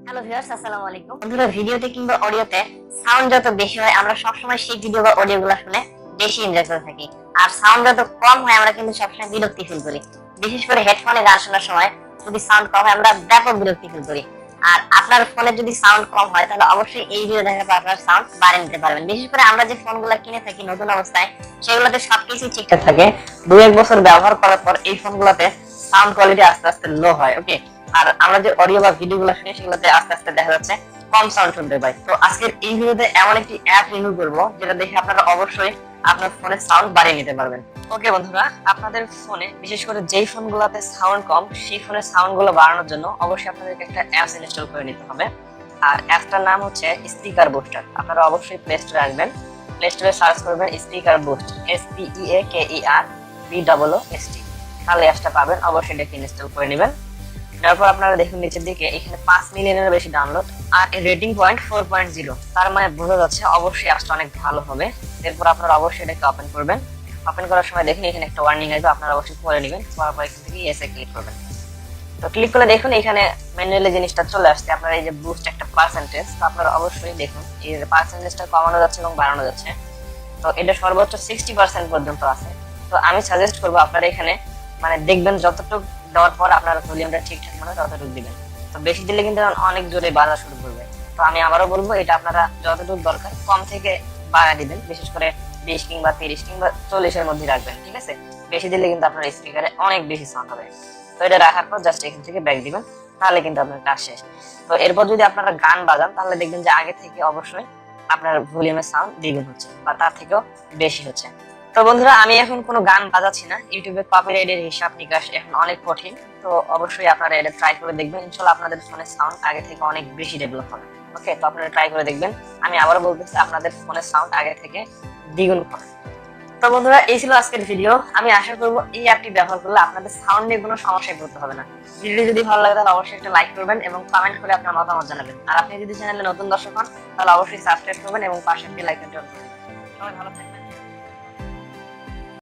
Hello viewers, আসসালামু আলাইকুম। বন্ধুরা, ভিডিওতে কিংবা অডিওতে সাউন্ড যত বেশি হয় আমরা সবসময় সেই ভিডিও বা অডিওগুলো শুনে বেশি এনজয় করে থাকি। আর সাউন্ড যত কম হয় আমরা কিন্তু সবসময় বিরক্তি ফিল করি। বিশেষ করে হেডফোনে গান শোনার সময় যদি সাউন্ড কম হয় আমরা ব্যাপক বিরক্তি ফিল করি। আর আপনার ফোনে যদি সাউন্ড কম হয় তাহলে অবশ্যই এই ভিডিও দেখার পর আপনার সাউন্ড বাড়িয়ে নিতে পারবেন। বিশেষ করে আমরা যে ফোনগুলো কিনে থাকি নতুন অবস্থায় সেগুলোতে সবকিছু ঠিকঠাক থাকে। 2-1 বছর ব্যবহার করার পর এই ফোনগুলোতে সাউন্ড কোয়ালিটি আস্তে আস্তে লো হয়। ওকে, আর আমরা যে অডিও বা ভিডিও গুলো শুনি সেগুলোতে আস্তে আস্তে দেখা যাচ্ছে কম সাউন্ড শুনতে পাই। তো আজকের এই ভিডিওতে এমন একটি অ্যাপ রিভিউ করব যেটা দেখে আপনারা অবশ্যই আপনার ফোনের সাউন্ড বাড়িয়ে নিতে পারবেন। ওকে বন্ধুরা, আপনাদের ফোনে বিশেষ করে যেই ফোনগুলোতে সাউন্ড কম সেই ফোনের সাউন্ড গুলো বাড়ানোর জন্য অবশ্যই আপনাদেরকে একটা অ্যাপস ইনস্টল করে নিতে হবে। আর অ্যাপটার নাম হচ্ছে স্পিকার বুস্টার। আপনারা অবশ্যই প্লে স্টোরে আসবেন, প্লে স্টোরে সার্চ করবেন স্পিকার বুস্ট, SPEAKERBOOST, তাহলে অ্যাপসটা পাবেন। অবশ্যই এটাকে ইনস্টল করে নেবেন। তারপর আপনারা দেখুন নিচের দিকে এখানে 5 মিলিয়নের বেশি ডাউনলোড আর রেটিং পয়েন্ট 4.0, তার মানে বোঝা যাচ্ছে অবশ্যই অ্যাপসটা অনেক ভালো হবে। এরপর আপনারা অবশ্যই এটাকে ওপেন করবেন। ওপেন করার সময় দেখুন এখানে একটা ওয়ার্নিং আসবে, আপনারা অবশ্যই পড়ে নেবেন। পড়ার পর এখান থেকে ইয়েসে ক্লিক করবেন। তো ক্লিক করে দেখুন এখানে ম্যানুয়ালি জিনিসটা চলে আসছে। আপনারা এই যে বুস্ট একটা পার্সেন্টেজ, তো আপনারা অবশ্যই দেখুন এই পার্সেন্টেজটা কমানো যাচ্ছে এবং বাড়ানো যাচ্ছে। তো এটা সর্বোচ্চ 60% পর্যন্ত আছে। তো আমি সাজেস্ট করবো আপনারা এখানে মানে দেখবেন যতটুকু দেওয়ার পর আপনার ভলিউমটা ঠিকঠাক মনে ততটুকু দিবেন। তো বেশি দিলে কিন্তু অনেক জোরে বাজা শুরু করবে। তো আমি আবারও বলবো এটা আপনারা যতটুকু দরকার কম থেকে বাড়া দিবেন। বিশেষ করে 20 কিংবা 30 কিংবা 40-এর মধ্যে রাখবেন, ঠিক আছে? বেশি দিলে কিন্তু আপনার স্পিকারে অনেক বেশি সাউন্ড হবে। তো এটা রাখার পর জাস্ট এখান থেকে ব্যাক দিবেন, তাহলে কিন্তু আপনার কাজ শেষ। তো এরপর যদি আপনারা গান বাজান তাহলে দেখবেন যে আগে থেকে অবশ্যই আপনার ভলিউমের সাউন্ড দ্বিগুণ হচ্ছে বা তার থেকেও বেশি হচ্ছে। তো বন্ধুরা, আমি এখন কোনো গান বাজাচ্ছি না। ইউটিউবে কপিরাইটের হিসাব নিকাশ এখন অনেক কঠিন। তো অবশ্যই আপনারা এটা ট্রাই করে দেখবেন। ইনশাআল্লাহ আপনাদের ফোনের সাউন্ড আগে থেকে অনেক বেশি ডেভেলপ হবে। ওকে, তো আপনারা ট্রাই করে দেখবেন। আমি আবারও বলতেছি আপনাদের ফোনের সাউন্ড আগে থেকে দ্বিগুণ হবে। তো বন্ধুরা, এই ছিল আজকের ভিডিও। আমি আশা করবো এই অ্যাপটি ব্যবহার করলে আপনাদের সাউন্ড নিয়ে কোনো সমস্যায় পড়তে হবে না। ভিডিও যদি ভালো লাগে তাহলে অবশ্যই একটা লাইক করবেন এবং কমেন্ট করে আপনার মতামত জানাবেন। আর আপনি যদি চ্যানেলে নতুন দর্শক হন তাহলে অবশ্যই সাবস্ক্রাইব করবেন এবং পাশে বেল আইকনটি অন করবেন। সবাই ভালো থাকবেন।